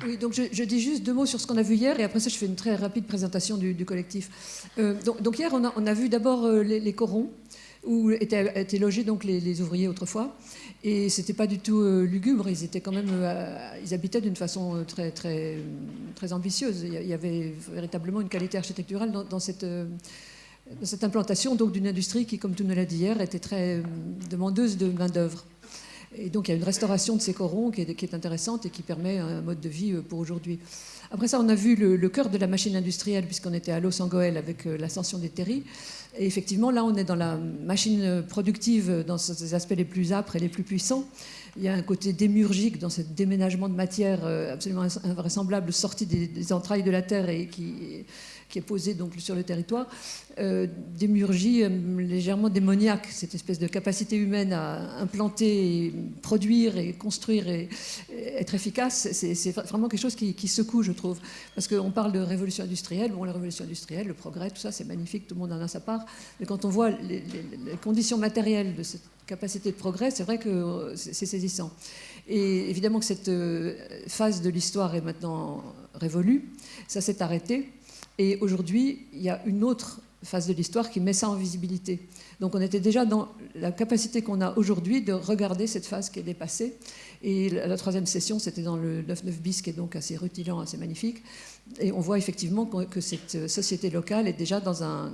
Oui, donc je dis juste 2 mots sur ce qu'on a vu hier, et après ça, je fais une très rapide présentation du collectif. Donc hier, on a vu d'abord les corons, où étaient logés donc les ouvriers autrefois, et c'était pas du tout lugubre. Ils étaient quand même, ils habitaient d'une façon très ambitieuse. Il y avait véritablement une qualité architecturale dans cette implantation donc d'une industrie qui, comme tu nous l'as dit hier, était très demandeuse de main d'œuvre. Et donc il y a une restauration de ces corons qui est intéressante et qui permet un mode de vie pour aujourd'hui. Après ça, on a vu le cœur de la machine industrielle, puisqu'on était à Los Angeles avec l'ascension des terris. Et effectivement, là, on est dans la machine productive, dans ses aspects les plus âpres et les plus puissants. Il y a un côté démiurgique dans ce déménagement de matière absolument invraisemblable, sorti des entrailles de la Terre et qui est posé donc sur le territoire. Démiurgie légèrement démoniaque, cette espèce de capacité humaine à implanter, et produire et construire et être efficace. C'est vraiment quelque chose qui secoue, je trouve. Parce qu'on parle de révolution industrielle. Bon, la révolution industrielle, le progrès, tout ça, c'est magnifique, tout le monde en a sa part. Mais quand on voit les conditions matérielles de cette capacité de progrès, c'est vrai que c'est saisissant. Et évidemment que cette phase de l'histoire est maintenant révolue. Ça s'est arrêté. Et aujourd'hui, il y a une autre phase de l'histoire qui met ça en visibilité. Donc on était déjà dans la capacité qu'on a aujourd'hui de regarder cette phase qui est dépassée. Et la troisième session, c'était dans le 9-9 bis, qui est donc assez rutilant, assez magnifique. Et on voit effectivement que cette société locale est déjà dans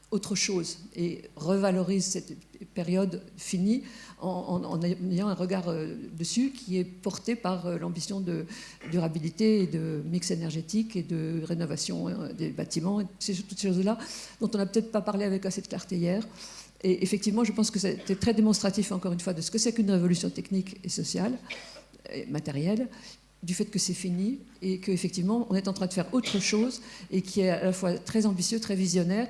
autre chose et revalorise cette période finie en ayant un regard dessus qui est porté par l'ambition de durabilité et de mix énergétique et de rénovation des bâtiments, et toutes ces choses-là dont on n'a peut-être pas parlé avec assez de clarté hier. Et effectivement, je pense que c'était très démonstratif, encore une fois, de ce que c'est qu'une révolution technique et sociale, et matérielle, du fait que c'est fini et qu'effectivement, on est en train de faire autre chose et qui est à la fois très ambitieux, très visionnaire,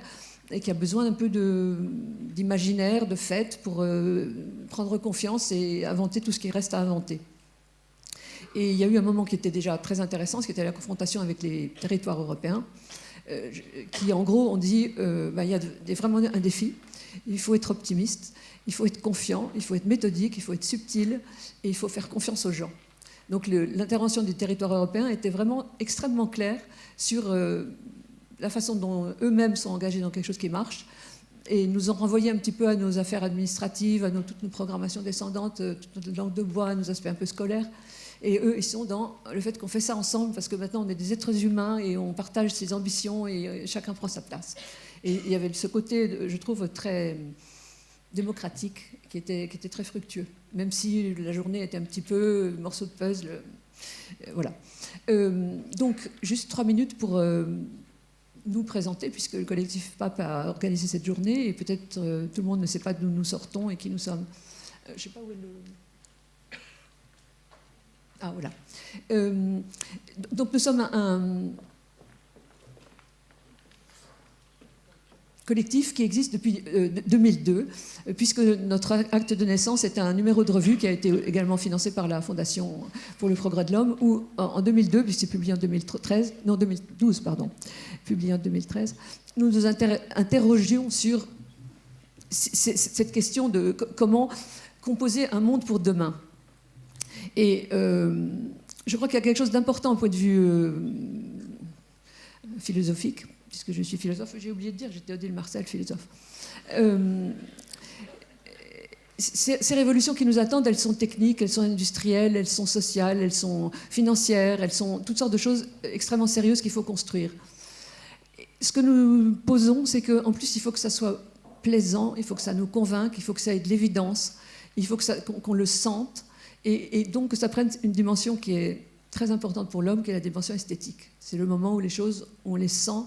et qui a besoin un peu d'imaginaire, de fête pour prendre confiance et inventer tout ce qui reste à inventer. Et il y a eu un moment qui était déjà très intéressant, ce qui était la confrontation avec les territoires européens, qui en gros ont dit il y a vraiment un défi, il faut être optimiste, il faut être confiant, il faut être méthodique, il faut être subtil, et il faut faire confiance aux gens. Donc l'intervention des territoires européens était vraiment extrêmement claire sur la façon dont eux-mêmes sont engagés dans quelque chose qui marche, et nous ont renvoyé un petit peu à nos affaires administratives, à toutes nos programmations descendantes, toute notre langue de bois, à nos aspects un peu scolaires. Et eux, ils sont dans le fait qu'on fait ça ensemble, parce que maintenant on est des êtres humains et on partage ses ambitions et chacun prend sa place. Et il y avait ce côté, je trouve, très démocratique, qui était très fructueux, même si la journée était un petit peu morceau de puzzle. Voilà. Donc, juste 3 minutes pour nous présenter, puisque le collectif PAP a organisé cette journée, et peut-être tout le monde ne sait pas d'où nous sortons et qui nous sommes. Je ne sais pas où est le... Ah, voilà. Donc nous sommes un collectif qui existe depuis 2002, puisque notre acte de naissance est un numéro de revue qui a été également financé par la Fondation pour le progrès de l'homme, où en 2002, puis c'est publié en 2012, pardon, publié en 2013, nous nous interrogions sur cette question de comment composer un monde pour demain. Et je crois qu'il y a quelque chose d'important au point de vue philosophique, puisque je suis philosophe, j'ai oublié de dire, j'étais Odile Marcel, philosophe. Ces révolutions qui nous attendent, elles sont techniques, elles sont industrielles, elles sont sociales, elles sont financières, elles sont toutes sortes de choses extrêmement sérieuses qu'il faut construire. Ce que nous posons, c'est qu'en plus, il faut que ça soit plaisant, il faut que ça nous convainque, il faut que ça ait de l'évidence, il faut qu'on le sente, et donc que ça prenne une dimension qui est très importante pour l'homme, qui est la dimension esthétique. C'est le moment où les choses, on les sent,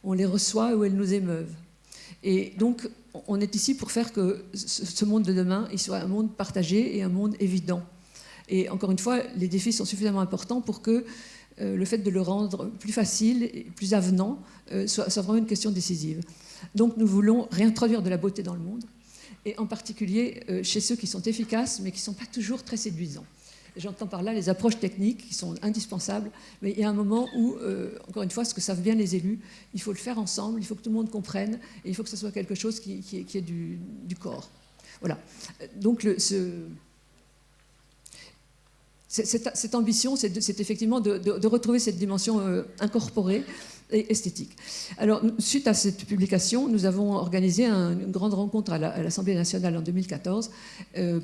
on les reçoit, où elles nous émeuvent. Et donc, on est ici pour faire que ce monde de demain, il soit un monde partagé et un monde évident. Et encore une fois, les défis sont suffisamment importants pour que le fait de le rendre plus facile et plus avenant soit vraiment une question décisive. Donc nous voulons réintroduire de la beauté dans le monde, et en particulier chez ceux qui sont efficaces, mais qui ne sont pas toujours très séduisants. J'entends par là les approches techniques qui sont indispensables, mais il y a un moment où, encore une fois, ce que savent bien les élus, il faut le faire ensemble, il faut que tout le monde comprenne, et il faut que ce soit quelque chose qui est du corps. Voilà. Donc Cette ambition, c'est effectivement de retrouver cette dimension incorporée et esthétique. Alors, suite à cette publication, nous avons organisé une grande rencontre à l'Assemblée nationale en 2014,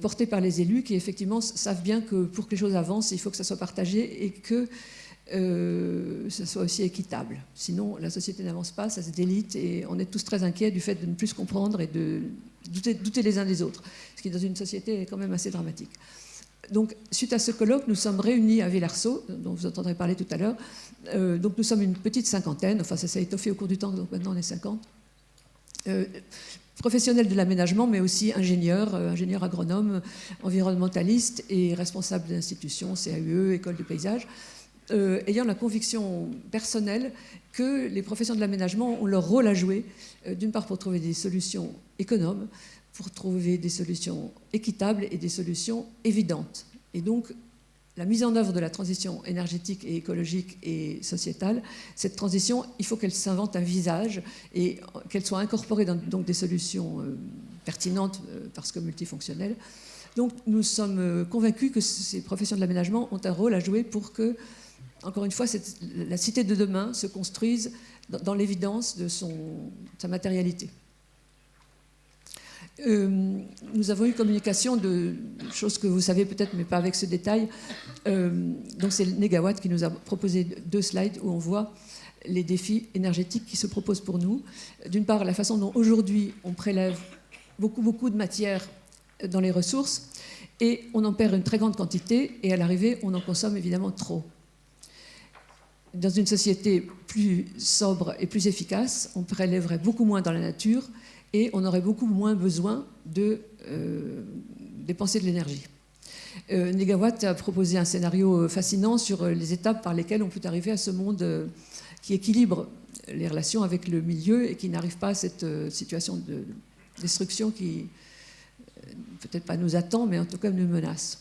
portée par les élus qui, effectivement, savent bien que pour que les choses avancent, il faut que ça soit partagé et que ça soit aussi équitable. Sinon, la société n'avance pas, ça se délite, et on est tous très inquiets du fait de ne plus se comprendre et de douter les uns des autres, ce qui, dans une société, est quand même assez dramatique. Donc, suite à ce colloque, nous sommes réunis à Villarceau, dont vous entendrez parler tout à l'heure. Donc, nous sommes une petite cinquantaine, enfin, ça s'est étoffé au cours du temps, donc maintenant on est 50. Professionnels de l'aménagement, mais aussi ingénieurs agronomes, environnementalistes et responsables d'institutions, CAUE, écoles de paysage, ayant la conviction personnelle que les professions de l'aménagement ont leur rôle à jouer, d'une part pour trouver des solutions économes, pour trouver des solutions équitables et des solutions évidentes. Et donc, la mise en œuvre de la transition énergétique et écologique et sociétale, cette transition, il faut qu'elle s'invente un visage et qu'elle soit incorporée dans donc des solutions pertinentes parce que multifonctionnelles. Donc, nous sommes convaincus que ces professions de l'aménagement ont un rôle à jouer pour que, encore une fois, la cité de demain se construise dans l'évidence de sa matérialité. Nous avons eu communication de choses que vous savez peut-être, mais pas avec ce détail. Donc c'est Negawatt qui nous a proposé 2 slides où on voit les défis énergétiques qui se proposent pour nous. D'une part, la façon dont aujourd'hui on prélève beaucoup de matière dans les ressources et on en perd une très grande quantité et à l'arrivée on en consomme évidemment trop. Dans une société plus sobre et plus efficace, on prélèverait beaucoup moins dans la nature et on aurait beaucoup moins besoin de dépenser de l'énergie. Negawatt a proposé un scénario fascinant sur les étapes par lesquelles on peut arriver à ce monde qui équilibre les relations avec le milieu et qui n'arrive pas à cette situation de destruction qui, peut-être pas nous attend, mais en tout cas nous menace.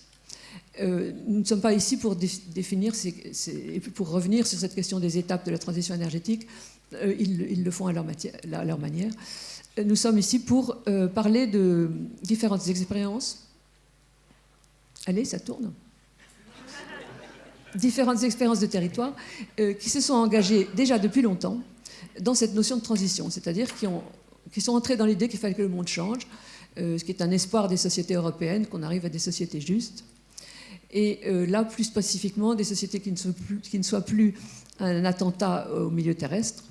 Nous ne sommes pas ici pour définir, et pour revenir sur cette question des étapes de la transition énergétique. Ils le font à leur manière. Nous sommes ici pour parler de différentes expériences. Allez, ça tourne. Différentes expériences de territoire qui se sont engagées déjà depuis longtemps dans cette notion de transition, c'est-à-dire qui sont entrées dans l'idée qu'il fallait que le monde change, ce qui est un espoir des sociétés européennes, qu'on arrive à des sociétés justes. Et là, plus spécifiquement, des sociétés qui ne soient plus un attentat au milieu terrestre,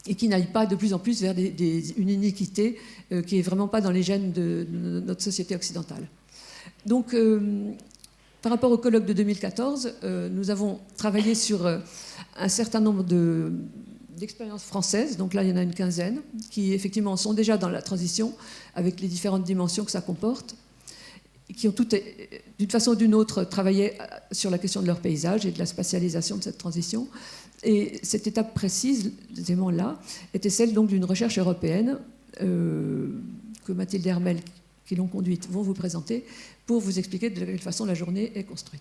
et qui n'aille pas de plus en plus vers une iniquité qui n'est vraiment pas dans les gènes de notre société occidentale. Donc, par rapport au colloque de 2014, nous avons travaillé sur un certain nombre d'expériences françaises, donc là il y en a une quinzaine, qui effectivement sont déjà dans la transition, avec les différentes dimensions que ça comporte, qui ont toutes, d'une façon ou d'une autre, travaillé sur la question de leur paysage et de la spatialisation de cette transition. Et cette étape précise, là, était celle donc d'une recherche européenne que Mathilde Hermel, qui l'ont conduite, vont vous présenter pour vous expliquer de quelle façon la journée est construite.